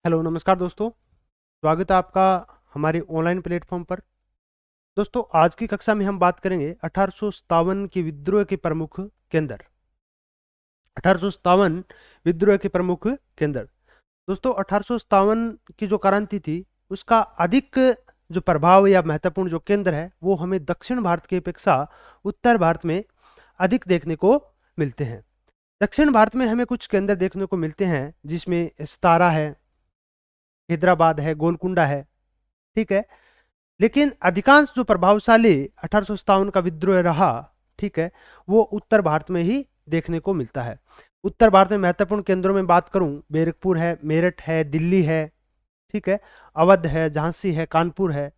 Hello नमस्कार दोस्तों। स्वागत है आपका हमारे ऑनलाइन प्लेटफॉर्म पर। दोस्तों आज की कक्षा में हम बात करेंगे 1857 के विद्रोह के प्रमुख केंद्र। 1857 विद्रोह के प्रमुख केंद्र। दोस्तों 1857 की जो क्रांति थी उसका अधिक जो प्रभाव या महत्वपूर्ण जो केंद्र है वो हमें दक्षिण भारत की अपेक्षा उत्तर भारत में अधिक देखने को मिलते हैं। दक्षिण भारत में हमें कुछ केंद्र देखने को मिलते हैं जिसमें सतारा है, हैदराबाद है, गोलकुंडा है। ठीक है। लेकिन अधिकांश जो प्रभावशाली 1857 का विद्रोह रहा, ठीक है, वो उत्तर भारत में ही देखने को मिलता है। उत्तर भारत में महत्वपूर्ण केंद्रों में बात करूं, बैरकपुर है, मेरठ है, दिल्ली है, ठीक है, अवध है, झांसी है, कानपुर है,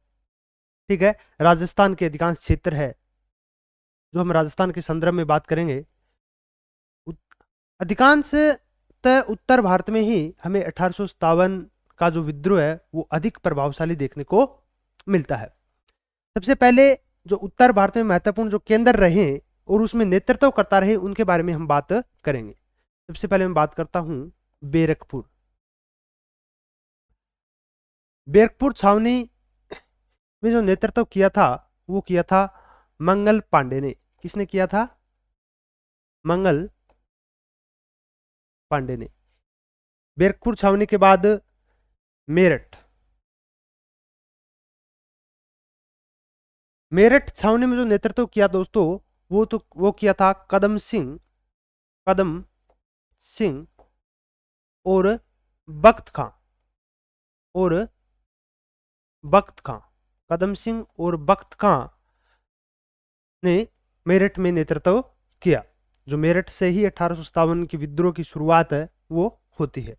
ठीक है, राजस्थान के अधिकांश क्षेत्र है। जो हम राजस्थान के संदर्भ में बात करेंगे, अधिकांश उत्तर भारत में ही हमें 1857 का जो विद्रोह है वो अधिक प्रभावशाली देखने को मिलता है। सबसे पहले जो उत्तर भारत में महत्वपूर्ण जो केंद्र रहे और उसमें नेतृत्व करता रहे उनके बारे में हम बात करेंगे। सबसे पहले मैं बात करता हूं बैरकपुर। बैरकपुर छावनी में जो नेतृत्व किया था वो किया था मंगल पांडे ने। किसने किया था? मंगल पांडे ने। बैरकपुर छावनी के बाद मेरठ। मेरठ छावनी में जो नेतृत्व किया दोस्तों वो किया था कदम सिंह और बख्त खां और बख्त खां। कदम सिंह और बख्त खां ने मेरठ में नेतृत्व किया। जो मेरठ से ही 1857 की विद्रोह की शुरुआत है वो होती है।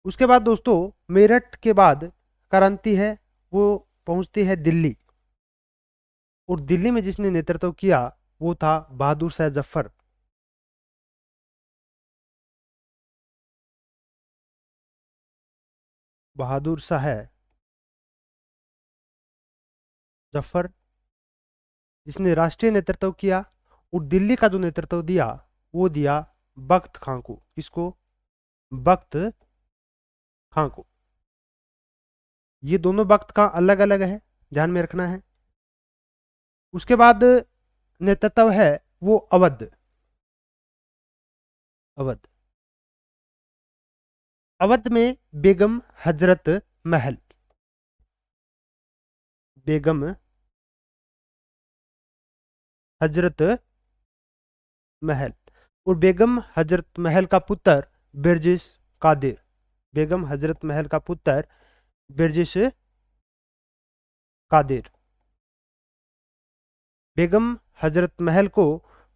उसके बाद दोस्तों मेरठ के बाद क्रांति है वो पहुंचती है दिल्ली, और दिल्ली में जिसने नेतृत्व किया वो था बहादुर शाह जफर। बहादुर शाह जफर जिसने राष्ट्रीय नेतृत्व किया, और दिल्ली का जो नेतृत्व दिया वो दिया बख्त खां को। किसको? बख्त खां को। ये दोनों बख्त खां अलग अलग है, ध्यान में रखना है। उसके बाद नेतृत्व है वो अवध। अवध अवध में बेगम हजरत महल। बेगम हजरत महल और बेगम हजरत महल का पुत्र बिरजिश कादिर। बेगम हजरत महल का पुत्र बिरजिश कादिर। बेगम हजरत महल को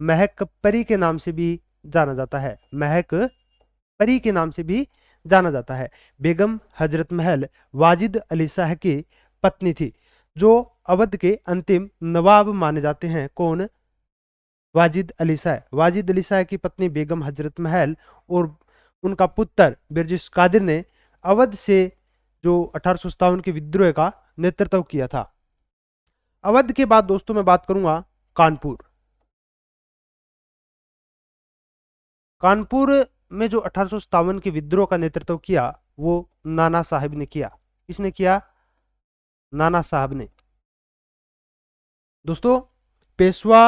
महक परी के नाम से भी जाना जाता है। महक परी के नाम से भी जाना जाता है। बेगम हजरत महल वाजिद अली शाह की पत्नी थी, जो अवध के अंतिम नवाब माने जाते हैं। कौन? वाजिद अली शाह। वाजिद अली शाह की पत्नी बेगम हजरत महल और उनका पुत्र बिरजिश कादिर ने अवध से जो 1857 के विद्रोह का नेतृत्व किया था। अवध के बाद दोस्तों मैं बात करूंगा कानपुर। कानपुर में जो 1857 के विद्रोह का नेतृत्व किया वो नाना साहब ने किया। किसने किया? नाना साहब ने। दोस्तों पेशवा,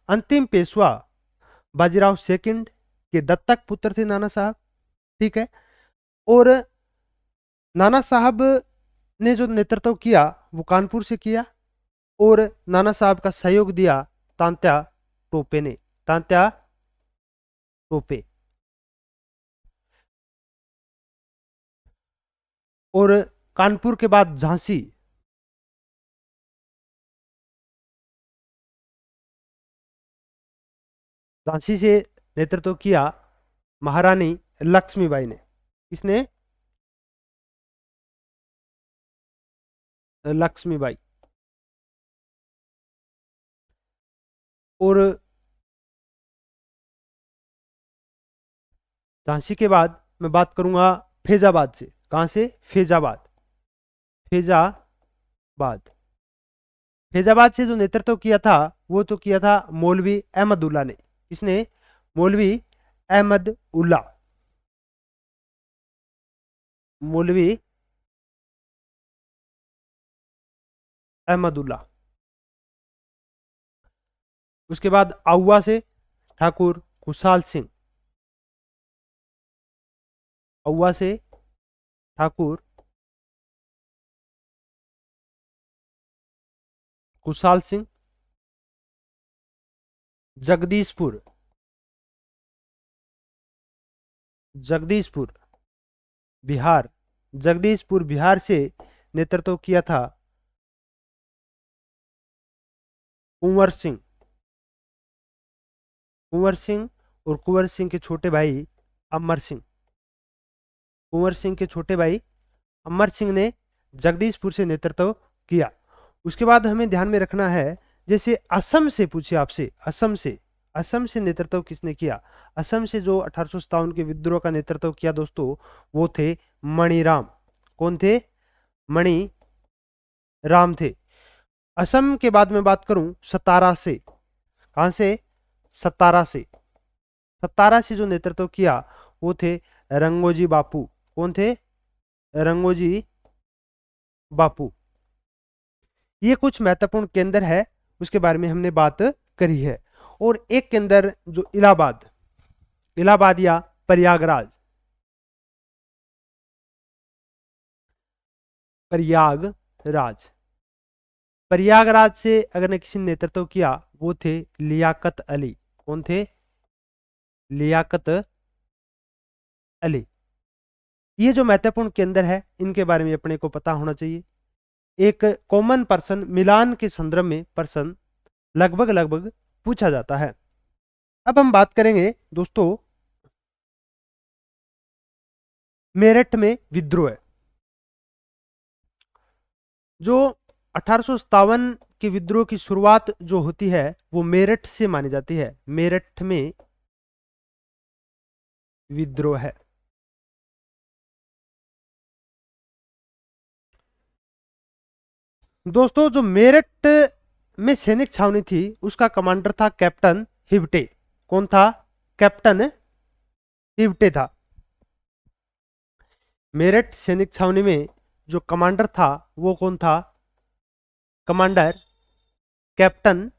अंतिम पेशवा बाजीराव सेकंड के दत्तक पुत्र थे नाना साहब। ठीक है। और नाना साहब ने जो नेतृत्व किया वो कानपुर से किया, और नाना साहब का सहयोग दिया तांत्या टोपे ने। तांत्या टोपे। और कानपुर के बाद झांसी। झांसी से नेतृत्व किया महारानी लक्ष्मीबाई ने। किसने? लक्ष्मीबाई। और झांसी के बाद मैं बात करूंगा फैजाबाद से। कहां से? फैजाबाद। फैजाबाद। फैजाबाद से जो नेतृत्व किया था वो तो किया था मौलवी अहमदुल्ला ने। किसने? मौलवी अहमद उल्ला। मौलवी अहमदुल्ला। उसके बाद आउवा से ठाकुर खुशहाल सिंह। आउवा से ठाकुर खुशहाल सिंह। जगदीशपुर, जगदीशपुर बिहार, जगदीशपुर बिहार से नेतृत्व किया था कुंवर सिंह। कुंवर सिंह और कुंवर सिंह के छोटे भाई अमर सिंह। कुंवर सिंह के छोटे भाई अमर सिंह ने जगदीशपुर से नेतृत्व किया। उसके बाद हमें ध्यान में रखना है, जैसे असम से पूछे आपसे, असम से नेतृत्व किसने किया? असम से जो 1857 के विद्रोह का नेतृत्व किया दोस्तों, वो थे मणिराम। कौन थे? मणि राम थे। असम के बाद में बात करूं सतारा से। कहां से? सतारा से। सतारा से जो नेतृत्व किया वो थे रंगोजी बापू। कौन थे? रंगोजी बापू। ये कुछ महत्वपूर्ण केंद्र है, उसके बारे में हमने बात करी है। और एक केंद्र जो इलाहाबाद, इलाहाबाद या प्रयागराज, प्रयागराज, प्रयागराज से अगर ने किसी ने नेतृत्व किया वो थे लियाकत अली। कौन थे? लियाकत अली। ये जो महत्वपूर्ण केंद्र है इनके बारे में अपने को पता होना चाहिए। एक कॉमन पर्सन मिलान के संदर्भ में पर्सन लगभग लगभग पूछा जाता है। अब हम बात करेंगे दोस्तों मेरठ में विद्रोह। जो 1857 के विद्रोह की शुरुआत जो होती है वो मेरठ से मानी जाती है। मेरठ में विद्रोह है। दोस्तों जो मेरठ में सैनिक छावनी थी उसका कमांडर था कैप्टन हिवटे। कौन था? कैप्टन हिवटे था। मेरठ सैनिक छावनी में जो कमांडर था वो कौन था? कमांडर कैप्टन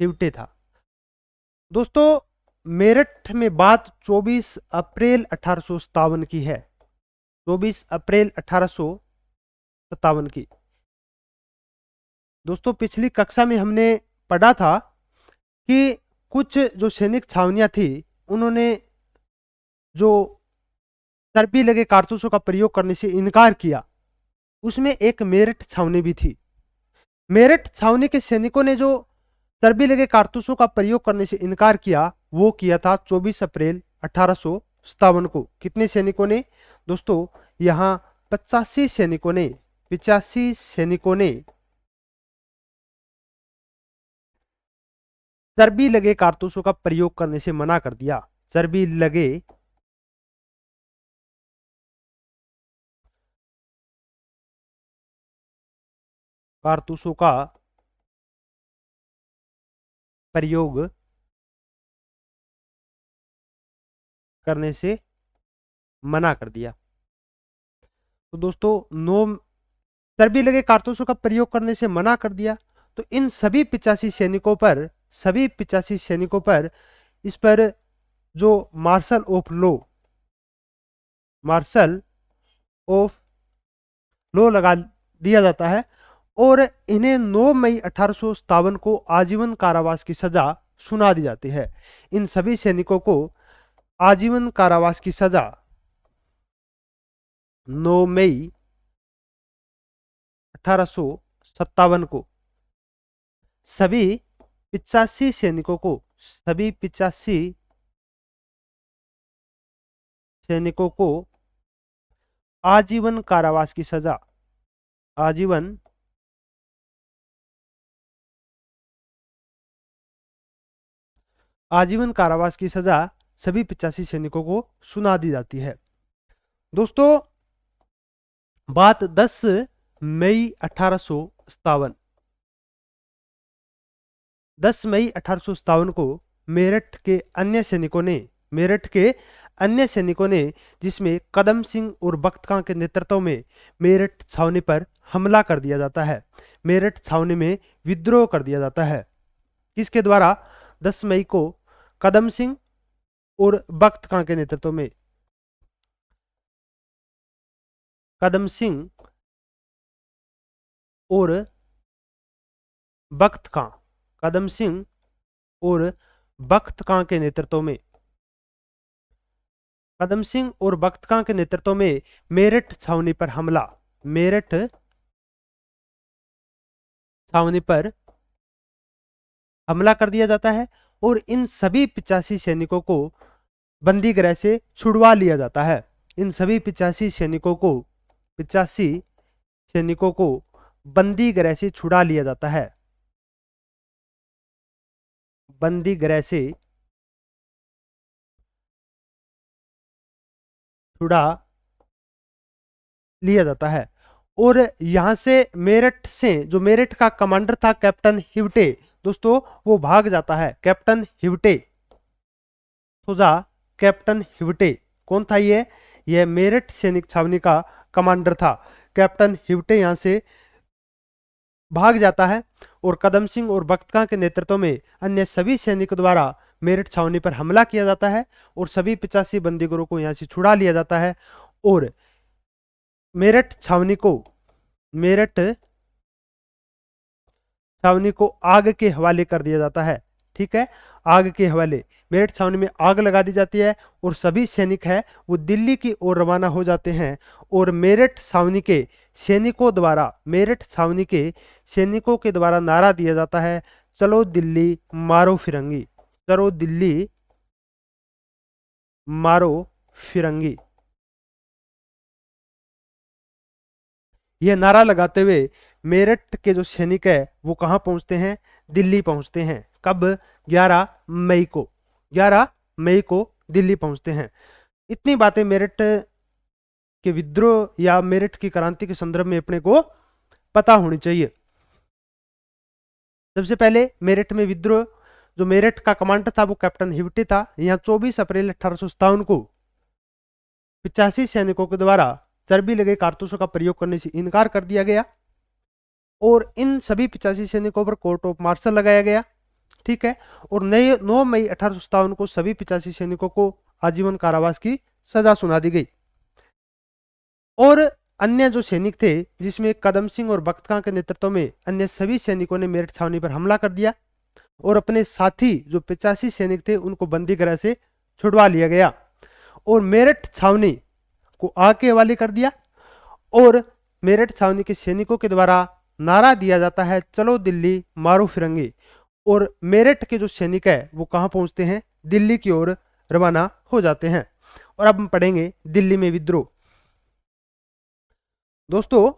हिवटे था। दोस्तों मेरठ में बात 24 अप्रैल 1857 की है। 24 अप्रैल 1857 की। दोस्तों पिछली कक्षा में हमने पढ़ा था कि कुछ जो सैनिक छावनियां थी उन्होंने जो चर्बी लगे कारतूसों का प्रयोग करने से इनकार किया। उसमें एक मेरठ छावनी भी थी। मेरठ छावनी के सैनिकों ने जो चर्बी लगे कारतूसों का प्रयोग करने से इनकार किया वो किया था 24 अप्रैल 1857 को। कितने सैनिकों ने? दोस्तों यहां 85 सैनिकों ने चर्बी लगे कारतूसों का प्रयोग करने से मना कर दिया। चर्बी लगे कारतूसों का प्रयोग करने से मना कर दिया। तो दोस्तों नो चर्बी लगे कारतूसों का प्रयोग करने से मना कर दिया। तो इन सभी 85 सैनिकों पर इस पर जो मार्शल ऑफ लॉ लगा दिया जाता है और इन्हें 9 मई 1857 को आजीवन कारावास की सजा सुना दी जाती है। इन सभी सैनिकों को आजीवन कारावास की सजा 9 मई 1857 को सभी 85 सैनिकों को आजीवन कारावास की सजा, आजीवन आजीवन कारावास की सजा सभी 85 सैनिकों को सुना दी जाती है। दोस्तों बात 10 मई 1857, 10 मई 1857 को मेरठ के अन्य सैनिकों ने, जिसमें कदम सिंह और बख्त खां के नेतृत्व में, मेरठ छावनी पर हमला कर दिया जाता है। मेरठ छावनी में विद्रोह कर दिया जाता है। किसके द्वारा? 10 मई को कदम सिंह और बख्त खां के नेतृत्व में। कदम सिंह और बख्त खां, कदम सिंह और बख्त खां के नेतृत्व में, कदम सिंह और बख्त खां के नेतृत्व में मेरठ छावनी पर हमला, मेरठ छावनी पर हमला कर दिया जाता है और इन सभी 85 सैनिकों को बंदी गृह से छुड़वा लिया जाता है। इन सभी 85 सैनिकों को, 85 सैनिकों को बंदी गृह से छुड़ा लिया जाता है। बंदी गृह से छुड़ा लिया जाता है और यहां से मेरठ से, जो मेरठ का कमांडर था कैप्टन हिवटे, दोस्तों वो भाग जाता है। कैप्टन हिवटे, सुजा कैप्टन हिवटे कौन था? ये मेरठ सैनिक छावनी का कमांडर था। कैप्टन हिवटे यहां से भाग जाता है और कदम सिंह और बख्त खां के नेतृत्व में अन्य सभी सैनिकों द्वारा मेरठ छावनी पर हमला किया जाता है और सभी 85 बंदीगरों को यहां से छुड़ा लिया जाता है और मेरठ छावनी को, मेरठ छावनी को आग के हवाले कर दिया जाता है। ठीक है, आग के हवाले, मेरठ छावनी में आग लगा दी जाती है और सभी सैनिक है वो दिल्ली की ओर रवाना हो जाते हैं और मेरठ छावनी के सैनिकों द्वारा, मेरठ छावनी के सैनिकों के द्वारा नारा दिया जाता है, चलो दिल्ली मारो फिरंगी, चलो दिल्ली मारो फिरंगी। यह नारा लगाते हुए मेरठ के जो सैनिक है वो कहां पहुंचते हैं? दिल्ली पहुंचते हैं। कब? 11 मई को, 11 मई को दिल्ली पहुंचते हैं। इतनी बातें मेरठ के विद्रोह या मेरठ की क्रांति के संदर्भ में अपने को पता होनी चाहिए। सबसे पहले मेरठ में विद्रोह, जो मेरठ का कमांडर था वो कैप्टन हिवटे था। यहां 24 अप्रैल 1857 को 85 सैनिकों के द्वारा चर्बी लगे कारतूसों का प्रयोग करने से इनकार कर दिया गया और इन सभी 85 सैनिकों पर कोर्ट ऑफ मार्शल लगाया गया। ठीक है, और 9 मई 1857 को सभी 85 सैनिकों को आजीवन कारावास की सजा सुना दी गई और अन्य जो सैनिक थे, जिसमें कदम सिंह और बख्त खां के नेतृत्व में अन्य सभी सैनिकों ने मेरठ छावनी पर हमला कर दिया और अपने साथी जो 85 सैनिक थे उनको बंदी गृह से छुड़वा लिया गया और मेरठ छावनी को आग के हवाले कर दिया और मेरठ छावनी के सैनिकों के द्वारा नारा दिया जाता है, चलो दिल्ली मारो फिरंगी, और मेरठ के जो सैनिक है वो कहां पहुंचते हैं? दिल्ली की ओर रवाना हो जाते हैं। और अब हम पढ़ेंगे दिल्ली में विद्रोह। दोस्तों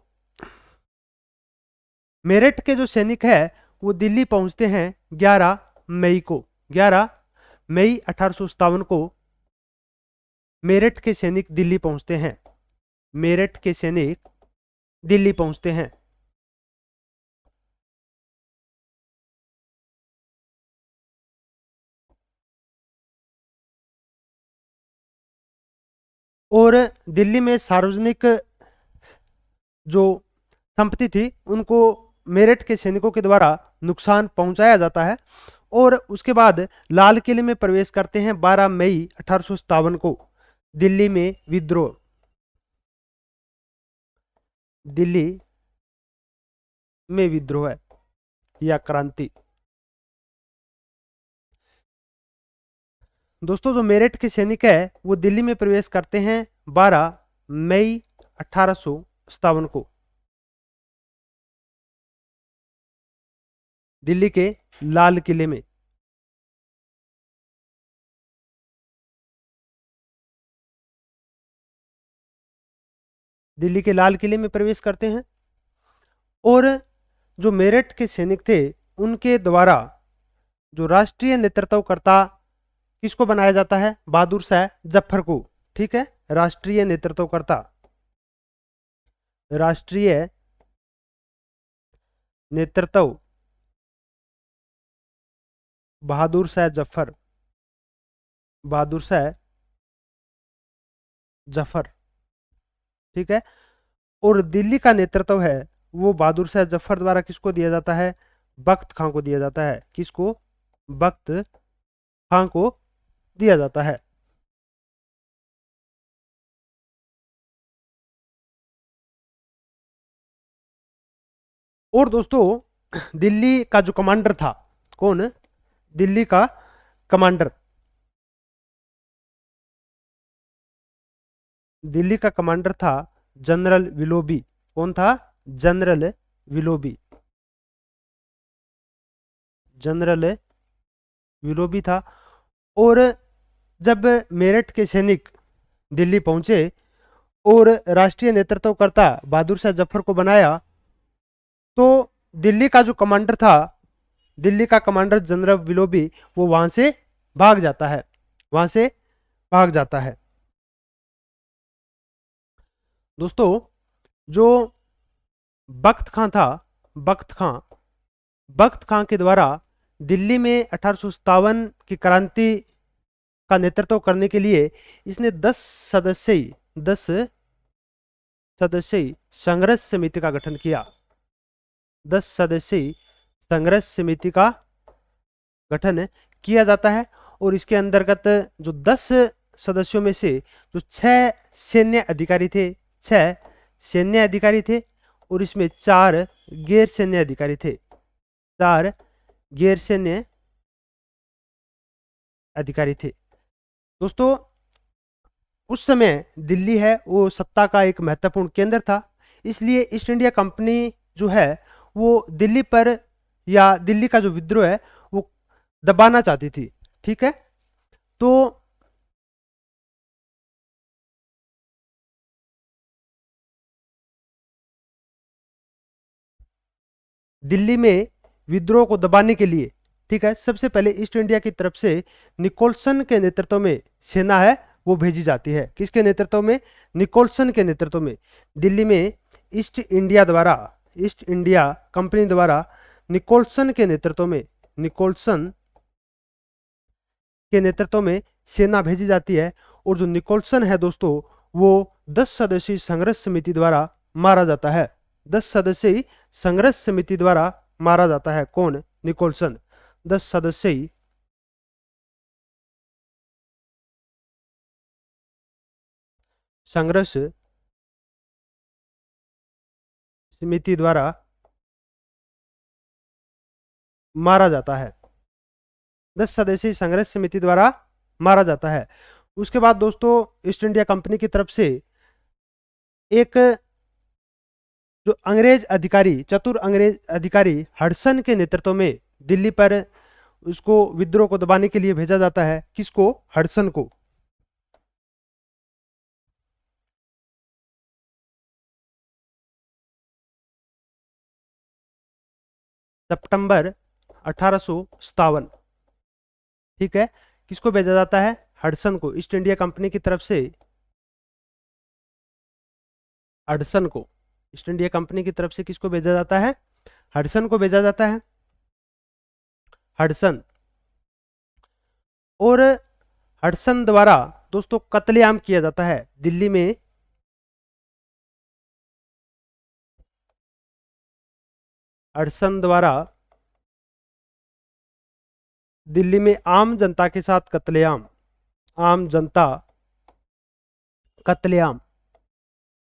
मेरठ के जो सैनिक है वो दिल्ली पहुंचते हैं 11 मई को, 11 मई 1857 को मेरठ के सैनिक दिल्ली पहुंचते हैं। मेरठ के सैनिक दिल्ली पहुंचते हैं और दिल्ली में सार्वजनिक जो संपत्ति थी उनको मेरठ के सैनिकों के द्वारा नुकसान पहुंचाया जाता है और उसके बाद लाल किले में प्रवेश करते हैं 12 मई 1857 को। दिल्ली में विद्रोह, दिल्ली में विद्रोह है या क्रांति। दोस्तों जो मेरठ के सैनिक है वो दिल्ली में प्रवेश करते हैं 12 मई 1857 को। दिल्ली के लाल किले में, दिल्ली के लाल किले में प्रवेश करते हैं और जो मेरठ के सैनिक थे उनके द्वारा जो राष्ट्रीय नेतृत्वकर्ता किसको बनाया जाता है? बहादुर शाह जफर को। ठीक है, राष्ट्रीय नेतृत्वकर्ता, राष्ट्रीय नेतृत्व बहादुर शाह जफर, बहादुर शाह जफर, ठीक है। और दिल्ली का नेतृत्व है वो बहादुर शाह जफर द्वारा किसको दिया जाता है? बख्त खां को दिया जाता है। किसको? बख्त खां को दिया जाता है। और दोस्तों दिल्ली का जो कमांडर था, कौन? दिल्ली का कमांडर, दिल्ली का कमांडर था जनरल विलोबी। कौन था? जनरल विलोबी, जनरल विलोबी था। और जब मेरठ के सैनिक दिल्ली पहुंचे और राष्ट्रीय नेतृत्वकर्ता बहादुर शाह जफर को बनाया, तो दिल्ली का जो कमांडर था, दिल्ली का कमांडर जनरल विलोबी, वो वहां से भाग जाता है, वहां से भाग जाता है। दोस्तों जो बख्त खां था, बख्त खां, बख्त खां के द्वारा दिल्ली में 1857 की क्रांति का नेतृत्व करने के लिए इसने 10 सदस्यीय संघर्ष समिति का गठन किया। 10 सदस्यीय संघर्ष समिति का गठन किया जाता है। और इसके अंतर्गत जो 10 सदस्यों में से जो 6 सैन्य अधिकारी थे, 6 सैन्य अधिकारी थे, और इसमें 4 गैर सैन्य अधिकारी थे, 4 गैर सैन्य अधिकारी थे। दोस्तों उस समय दिल्ली है वो सत्ता का एक महत्वपूर्ण केंद्र था, इसलिए ईस्ट इंडिया कंपनी जो है वो दिल्ली पर, या दिल्ली का जो विद्रोह है वो दबाना चाहती थी, ठीक है। तो दिल्ली में विद्रोह को दबाने के लिए, ठीक है, सबसे पहले ईस्ट इंडिया की तरफ से निकोलसन के नेतृत्व में सेना है वो भेजी जाती है। किसके नेतृत्व में? निकोलसन के नेतृत्व में। दिल्ली में ईस्ट इंडिया द्वारा, ईस्ट इंडिया कंपनी द्वारा निकोलसन के नेतृत्व में, निकोलसन के नेतृत्व में सेना भेजी जाती है। और जो निकोलसन है दोस्तों, वो 10 सदस्यीय संघर्ष समिति द्वारा मारा जाता है। 10 सदस्यीय संघर्ष समिति द्वारा मारा जाता है। कौन? निकोलसन। 10 सदस्यीय संघर्ष समिति द्वारा मारा जाता है। 10 सदस्यीय संघर्ष समिति द्वारा मारा जाता है। उसके बाद दोस्तों ईस्ट इंडिया कंपनी की तरफ से एक जो अंग्रेज अधिकारी, चतुर अंग्रेज अधिकारी हडसन के नेतृत्व में दिल्ली पर उसको विद्रोह को दबाने के लिए भेजा जाता है। किसको? हडसन को। सितंबर 1857, ठीक है। किसको भेजा जाता है? हडसन को। ईस्ट इंडिया कंपनी की तरफ से हडसन को, ईस्ट इंडिया कंपनी की तरफ से किसको भेजा जाता है? हडसन को भेजा जाता है। हडसन। और हडसन द्वारा दोस्तों कत्लेआम किया जाता है दिल्ली में। हडसन द्वारा दिल्ली में आम जनता के साथ कत्लेआम, आम जनता कत्लेआम।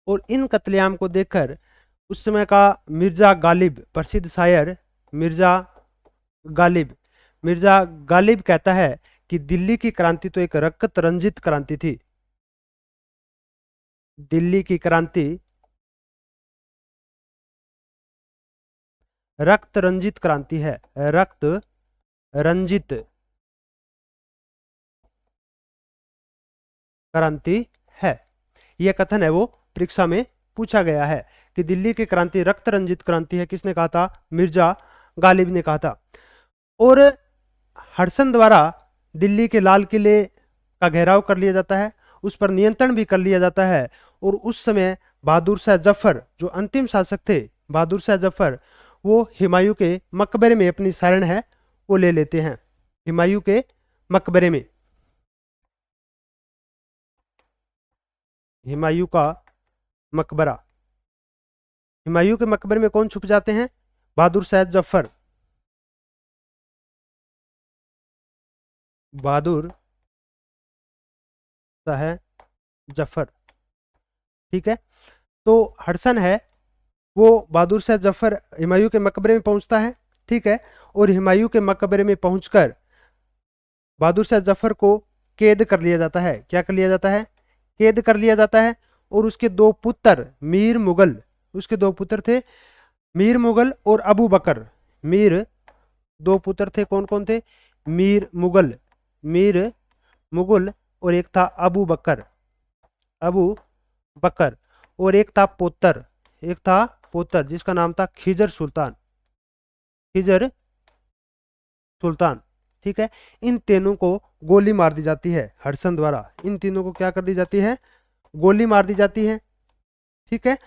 और इन कत्लेआम को देखकर उस समय का मिर्जा गालिब, प्रसिद्ध शायर मिर्जा गालिब, मिर्जा गालिब कहता है कि दिल्ली की क्रांति तो एक रक्त रंजित क्रांति थी। दिल्ली की क्रांति रक्त रंजित क्रांति है, रक्त रंजित क्रांति है। यह कथन है वो परीक्षा में पूछा गया है कि दिल्ली की क्रांति रक्त रंजित क्रांति है। किसने कहा था? मिर्जा गालिब ने कहा था। और हडसन द्वारा दिल्ली के लाल किले का घेराव कर लिया जाता है, उस पर नियंत्रण भी कर लिया जाता है। और उस समय बहादुर शाह जफर जो अंतिम शासक थे, बहादुर शाह जफर, वो हुमायूं के मकबरे में अपनी शरण है वो ले लेते हैं, हुमायूं के मकबरे में। हुमायूं का मकबरा। हुमायूं के मकबरे में कौन छुप जाते हैं? बहादुर शाह जफर। बहादुर शाह जफर, ठीक है। तो हडसन है वो बहादुर शाह जफर हुमायूं के मकबरे में पहुंचता है, ठीक है। और हुमायूं के मकबरे में पहुंचकर बहादुर शाह जफर को कैद कर लिया जाता है। क्या कर लिया जाता है? कैद कर लिया जाता है। और उसके दो पुत्र मीर मुगल, उसके दो पुत्र थे मीर मुगल और अबू बकर। मीर, दो पुत्र थे, कौन कौन थे? मीर मुगल, मीर मुगल, और एक था अबू बकर, अबू बकर। और एक था पुत्र, एक था पुत्र जिसका नाम था खिजर सुल्तान, खिजर सुल्तान, ठीक है। इन तीनों को गोली मार दी जाती है हडसन द्वारा। इन तीनों को क्या कर दी जाती है? गोली मार दी जाती है, ठीक है।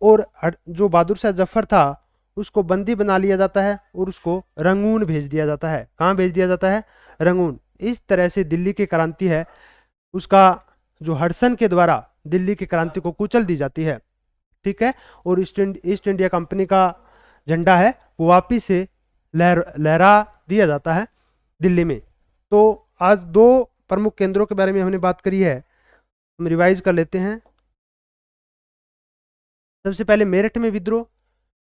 और जो बहादुर शाह जफर था उसको बंदी बना लिया जाता है और उसको रंगून भेज दिया जाता है। कहाँ भेज दिया जाता है? रंगून। इस तरह से दिल्ली की क्रांति है उसका, जो हडसन के द्वारा दिल्ली की क्रांति को कुचल दी जाती है, ठीक है। और ईस्ट इंडिया कंपनी का झंडा है वो वापिस से लहरा दिया जाता है दिल्ली में। तो आज दो प्रमुख केंद्रों के बारे में हमने बात करी है, हम रिवाइज कर लेते हैं। सबसे पहले मेरठ में विद्रोह।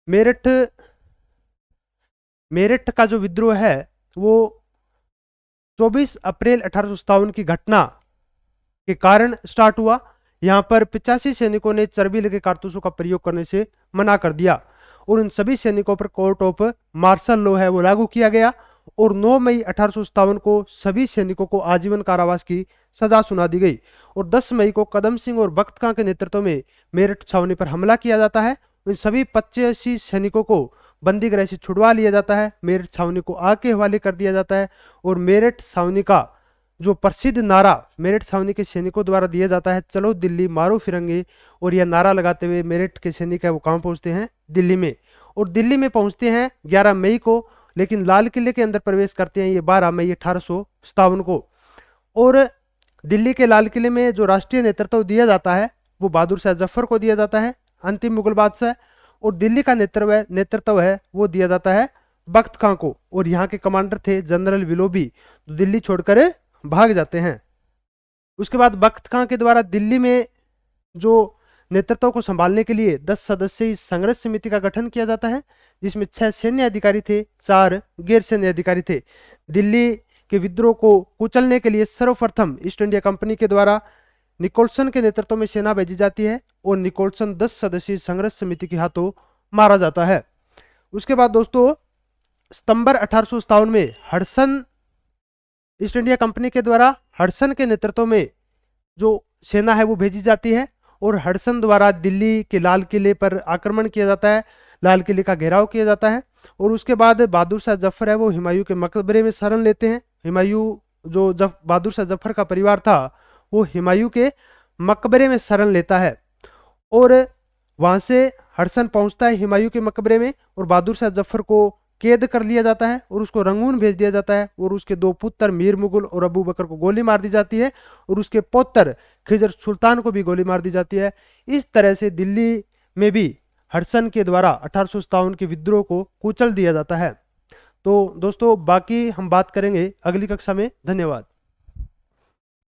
मेरठ मेरठ का जो विद्रोह है वो 24 अप्रैल 1857 की घटना के कारण स्टार्ट हुआ। यहां पर 85 सैनिकों ने चर्बी लगे कारतूसों का प्रयोग करने से मना कर दिया और उन सभी सैनिकों पर कोर्ट ऑफ मार्शल लॉ है वो लागू किया गया। और 9 मई 1857 को सभी सैनिकों को आजीवन कारावास की सजा सुना दी गई। और 10 मई को कदम सिंह और बख्त खां के नेतृत्व में मेरठ छावनी पर हमला किया जाता है। उन सभी 85 सैनिकों को बंदीगृह से छुड़वा लिया जाता है, मेरठ छावनी को आग के हवाले कर दिया जाता है। और मेरठ छावनी का जो प्रसिद्ध नारा मेरठ छावनी के सैनिकों द्वारा दिया जाता है, चलो दिल्ली मारो फिरंगी, और यह नारा लगाते हुए मेरठ के सैनिक है वो कहाँ पहुंचते हैं? दिल्ली में। और दिल्ली में पहुंचते हैं 11 मई को, लेकिन लाल किले के अंदर प्रवेश करते हैं ये 12 मई 1857 को। और दिल्ली के लाल किले में जो राष्ट्रीय नेतृत्व दिया जाता है वो बहादुर शाह जफर को दिया जाता है, अंतिम मुगल बादशाह। और दिल्ली का नेतृत्व है वो दिया जाता है बख्त खां को। और यहाँ के कमांडर थे जनरल विलोबी, तो दिल्ली छोड़कर भाग जाते हैं। उसके बाद बख्त खां के द्वारा दिल्ली में जो नेतृत्व को संभालने के लिए 10 सदस्यीय संघर्ष समिति का गठन किया जाता है, जिसमें 6 सैन्य अधिकारी थे, 4 गैर सैन्य अधिकारी थे। दिल्ली के विद्रोह को कुचलने के लिए सर्वप्रथम ईस्ट इंडिया कंपनी के द्वारा निकोलसन के नेतृत्व में सेना भेजी जाती है और निकोलसन 10 सदस्यीय संघर्ष समिति के हाथों मारा जाता है। उसके बाद दोस्तों सितंबर 1857 में हडसन, ईस्ट इंडिया कंपनी के द्वारा हडसन के नेतृत्व में जो सेना है वो भेजी जाती है और हडसन द्वारा दिल्ली के लाल किले पर आक्रमण किया जाता है, लाल किले का घेराव किया जाता है। और उसके बाद बहादुर शाह जफर है वो हुमायूं के मकबरे में शरण लेते हैं। हुमायूं, जो बहादुर शाह जफर का परिवार था वो हुमायूं के मकबरे में शरण लेता है और वहां से हडसन पहुंचता है हुमायूं के मकबरे में और बहादुर शाह जफर को कैद कर लिया जाता है और उसको रंगून भेज दिया जाता है। और उसके दो पुत्र मीर मुगल और अबू बकर को गोली मार दी जाती है और उसके पौत्र खिजर सुल्तान को भी गोली मार दी जाती है। इस तरह से दिल्ली में भी हडसन के द्वारा 1857 के विद्रोह को कुचल दिया जाता है। तो दोस्तों बाकी हम बात करेंगे अगली कक्षा में। धन्यवाद।